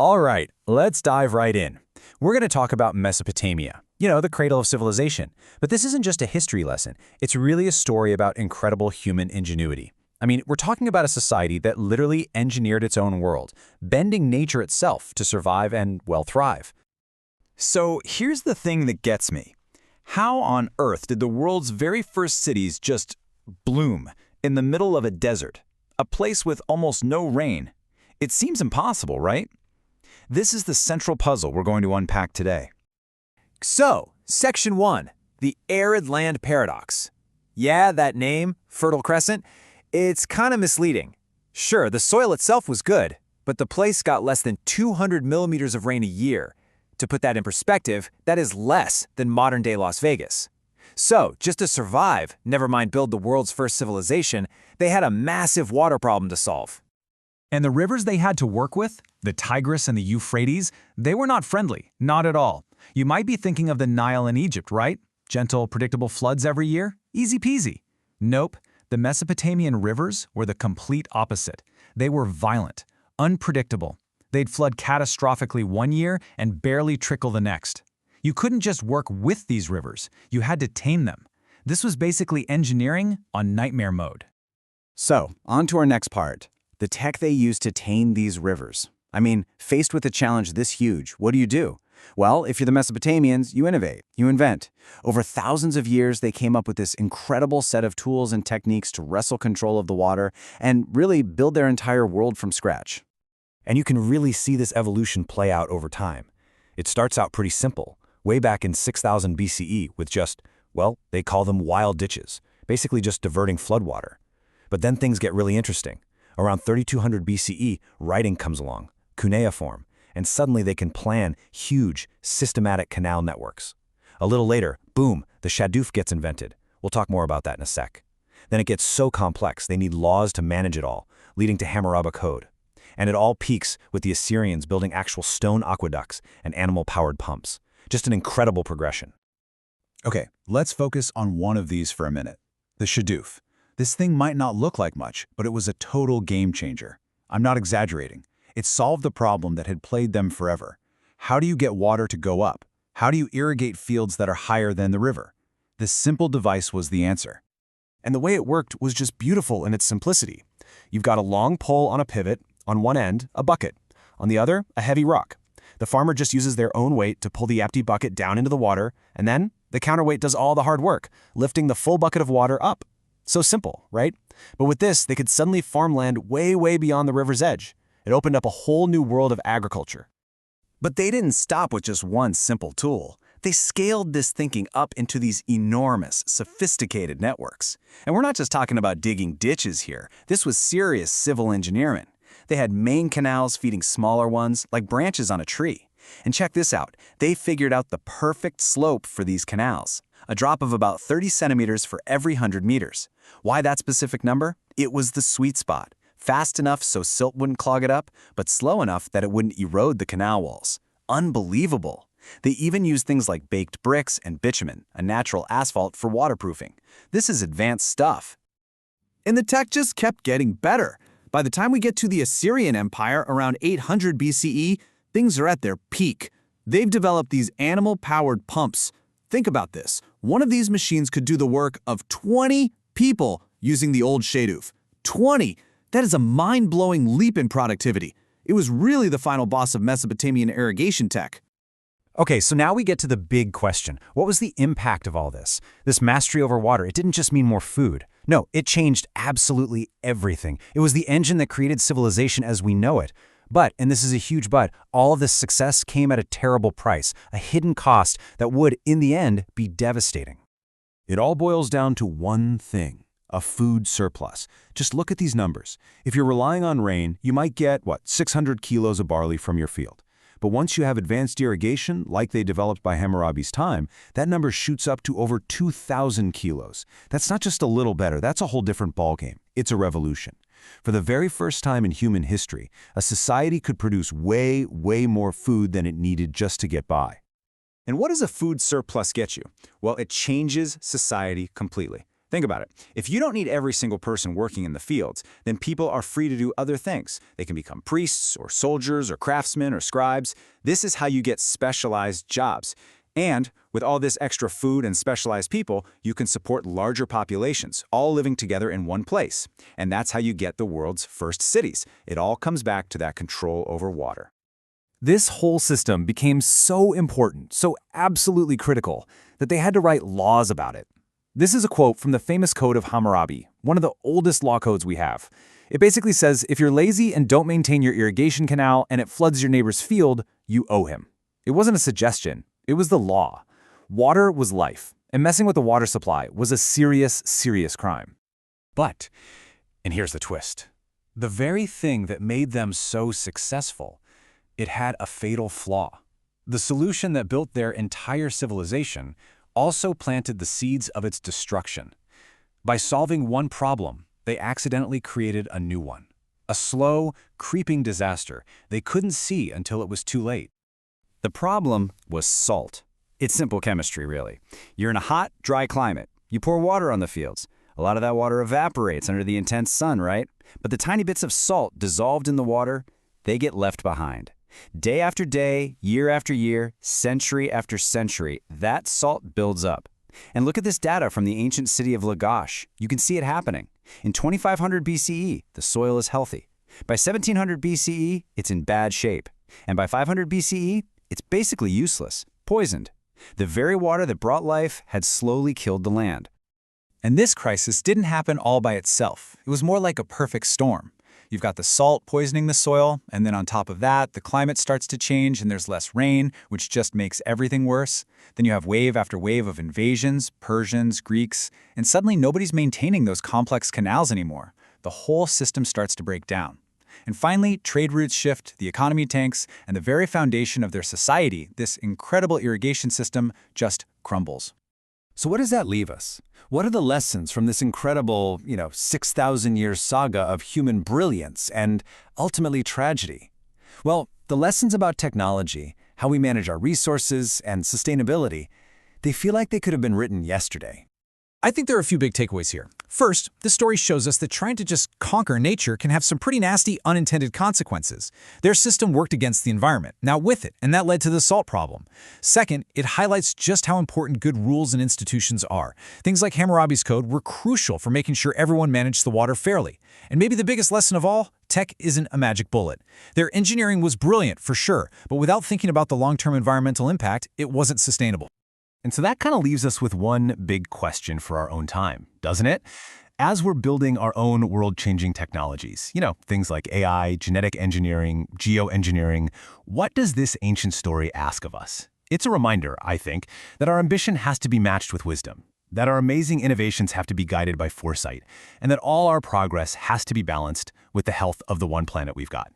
All right, let's dive right in. We're going to talk about Mesopotamia, the cradle of civilization. But this isn't just a history lesson. It's really a story about incredible human ingenuity. I mean, we're talking about a society that literally engineered its own world, bending nature itself to survive and, well, thrive. So here's the thing that gets me. How on earth did the world's very first cities just bloom in the middle of a desert, a place with almost no rain? It seems impossible, right? This is the central puzzle we're going to unpack today. So, Section 1, the arid land paradox. Yeah, that name, Fertile Crescent, it's kind of misleading. Sure, the soil itself was good, but the place got less than 200 millimeters of rain a year. To put that in perspective, that is less than modern-day Las Vegas. So, just to survive, never mind build the world's first civilization, they had a massive water problem to solve. And the rivers they had to work with, the Tigris and the Euphrates, they were not friendly, not at all. You might be thinking of the Nile in Egypt, right? Gentle, predictable floods every year? Easy peasy. Nope, the Mesopotamian rivers were the complete opposite. They were violent, unpredictable. They'd flood catastrophically one year and barely trickle the next. You couldn't just work with these rivers, you had to tame them. This was basically engineering on nightmare mode. So, on to our next part. The tech they used to tame these rivers. I mean, faced with a challenge this huge, what do? Well, if you're the Mesopotamians, you innovate, you invent. Over thousands of years, they came up with this incredible set of tools and techniques to wrestle control of the water and really build their entire world from scratch. And you can really see this evolution play out over time. It starts out pretty simple, way back in 6000 BCE with just, well, they call them wild ditches, basically just diverting floodwater. But then things get really interesting. Around 3200 BCE, writing comes along, cuneiform, and suddenly they can plan huge, systematic canal networks. A little later, boom, the shadoof gets invented. We'll talk more about that in a sec. Then it gets so complex they need laws to manage it all, leading to Hammurabi Code. And it all peaks with the Assyrians building actual stone aqueducts and animal-powered pumps. Just an incredible progression. Okay, let's focus on one of these for a minute. The shadoof. This thing might not look like much, but it was a total game changer. I'm not exaggerating. It solved the problem that had plagued them forever. How do you get water to go up? How do you irrigate fields that are higher than the river? This simple device was the answer. And the way it worked was just beautiful in its simplicity. You've got a long pole on a pivot, on one end, a bucket, on the other, a heavy rock. The farmer just uses their own weight to pull the empty bucket down into the water, and then the counterweight does all the hard work, lifting the full bucket of water up. So simple, right? But with this, they could suddenly farm land way, way beyond the river's edge. It opened up a whole new world of agriculture. But they didn't stop with just one simple tool. They scaled this thinking up into these enormous, sophisticated networks. And we're not just talking about digging ditches here. This was serious civil engineering. They had main canals feeding smaller ones, like branches on a tree. And check this out. They figured out the perfect slope for these canals. A drop of about 30 centimeters for every 100 meters. Why that specific number? It was the sweet spot. Fast enough so silt wouldn't clog it up, but slow enough that it wouldn't erode the canal walls. Unbelievable. They even used things like baked bricks and bitumen, a natural asphalt, for waterproofing. This is advanced stuff. And the tech just kept getting better. By the time we get to the Assyrian Empire around 800 BCE, things are at their peak. They've developed these animal-powered pumps. Think about this. One of these machines could do the work of 20 people using the old shadoof. 20! That is a mind-blowing leap in productivity. It was really the final boss of Mesopotamian irrigation tech. Okay, so now we get to the big question. What was the impact of all this? This mastery over water, it didn't just mean more food. No, it changed absolutely everything. It was the engine that created civilization as we know it. But, and this is a huge but, all of this success came at a terrible price, a hidden cost that would, in the end, be devastating. It all boils down to one thing: a food surplus. Just look at these numbers. If you're relying on rain, you might get, 600 kilos of barley from your field. But once you have advanced irrigation, like they developed by Hammurabi's time, that number shoots up to over 2,000 kilos. That's not just a little better, that's a whole different ballgame. It's a revolution. For the very first time in human history, a society could produce way, way more food than it needed just to get by. And what does a food surplus get you? Well, it changes society completely. Think about it. If you don't need every single person working in the fields, then people are free to do other things. They can become priests or soldiers or craftsmen or scribes. This is how you get specialized jobs. And with all this extra food and specialized people, you can support larger populations, all living together in one place. And that's how you get the world's first cities. It all comes back to that control over water. This whole system became so important, so absolutely critical, that they had to write laws about it. This is a quote from the famous Code of Hammurabi, one of the oldest law codes we have. It basically says, if you're lazy and don't maintain your irrigation canal and it floods your neighbor's field, you owe him. It wasn't a suggestion. It was the law. Water was life, and messing with the water supply was a serious, serious crime. But, and here's the twist, the very thing that made them so successful, it had a fatal flaw. The solution that built their entire civilization also planted the seeds of its destruction. By solving one problem, they accidentally created a new one. A slow, creeping disaster they couldn't see until it was too late. The problem was salt. It's simple chemistry, really. You're in a hot, dry climate. You pour water on the fields. A lot of that water evaporates under the intense sun, right? But the tiny bits of salt dissolved in the water, they get left behind. Day after day, year after year, century after century, that salt builds up. And look at this data from the ancient city of Lagash. You can see it happening. In 2500 BCE, the soil is healthy. By 1700 BCE, it's in bad shape. And by 500 BCE, it's basically useless, poisoned. The very water that brought life had slowly killed the land. And this crisis didn't happen all by itself. It was more like a perfect storm. You've got the salt poisoning the soil, and then on top of that, the climate starts to change and there's less rain, which just makes everything worse. Then you have wave after wave of invasions, Persians, Greeks, and suddenly nobody's maintaining those complex canals anymore. The whole system starts to break down. And finally, trade routes shift, the economy tanks, and the very foundation of their society, this incredible irrigation system, just crumbles. So what does that leave us? What are the lessons from this incredible, 6,000-year saga of human brilliance and ultimately tragedy? Well, the lessons about technology, how we manage our resources, and sustainability, they feel like they could have been written yesterday. I think there are a few big takeaways here. First, this story shows us that trying to just conquer nature can have some pretty nasty unintended consequences. Their system worked against the environment, not with it, and that led to the salt problem. Second, it highlights just how important good rules and institutions are. Things like Hammurabi's code were crucial for making sure everyone managed the water fairly. And maybe the biggest lesson of all, tech isn't a magic bullet. Their engineering was brilliant, for sure, but without thinking about the long-term environmental impact, it wasn't sustainable. And so that kind of leaves us with one big question for our own time, doesn't it? As we're building our own world-changing technologies, things like AI, genetic engineering, geoengineering, what does this ancient story ask of us? It's a reminder, I think, that our ambition has to be matched with wisdom, that our amazing innovations have to be guided by foresight, and that all our progress has to be balanced with the health of the one planet we've got.